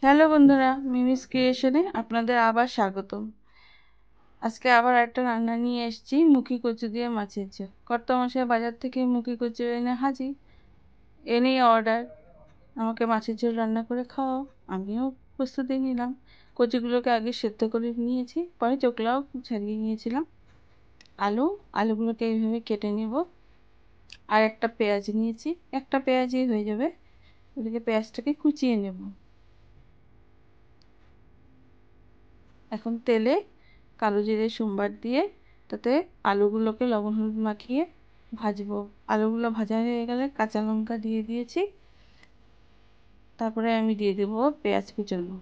Hello বন্ধুরা, Mimi's ক্রিয়েশনে আপনাদের আবার স্বাগতম। আজকে আবার একটা রান্না নিয়ে এসেছি, মুখি কচু দিয়ে মাছের ঝোল। কর্তামশাই বাজার থেকে মুখি কচু এনে হাজির, এনেই অর্ডার আমাকে মাছের ঝোল রান্না করে খাওয়াও। আমিও প্রস্তুতি নিলাম। কচুগুলোকে আগে সেদ্ধ করে নিয়েছি, পরে চোকলাও ছাড়িয়ে নিয়েছিলাম। আলুগুলোকে এইভাবে কেটে নেব। আর একটা পেঁয়াজ নিয়েছি, একটা পেঁয়াজই হয়ে যাবে। ওদিকে পেঁয়াজটাকে কুচিয়ে নেব। এখন তেলে কালো জিরে সোমবার দিয়ে তাতে আলুগুলোকে লবণ হলুদ মাখিয়ে ভাজবো। আলুগুলো ভাজা হয়ে গেলে কাঁচা লঙ্কা দিয়ে দিয়েছি। তারপরে আমি দিয়ে দেবো পেঁয়াজ কুচানো।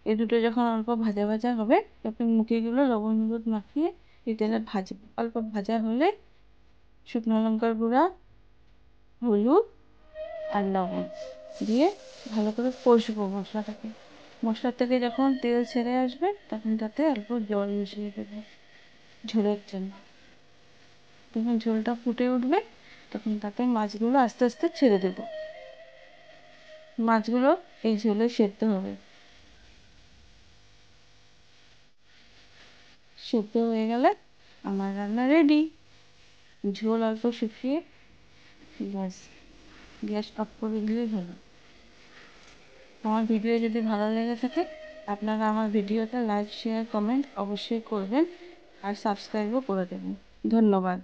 এই দুটো যখন অল্প ভাজা ভাজা হবে তখন মুখিগুলো লবণ হলুদ মাখিয়ে এই তেলে ভাজবো। অল্প ভাজা হলে শুকনো লঙ্কার গুঁড়া, হলুদ আর লবণ দিয়ে ভালো করে কষবো মশলাটাকে। মশলা থেকে যখন তেল ছেড়ে আসবে তখন তাতে অল্প জল মিশিয়ে দেবো ঝোলের জন্য। যখন ঝোলটা ফুটে উঠবে তখন তাতে মাছগুলো আস্তে আস্তে ছেড়ে দেব। মাছগুলো এই ঝোলে সেদ্ধ হবে। সেদ্ধ হয়ে গেলে আমার রান্না রেডি। ঝোল অল্প শুকিয়ে ব্যাস, গ্যাস অফ করে দিলেই হলো। আমার ভিডিও যদি ভালো লেগে থাকে আপনারা আমার ভিডিওটা লাইক শেয়ার কমেন্ট অবশ্যই করবেন আর সাবস্ক্রাইবও করে দেবেন। ধন্যবাদ।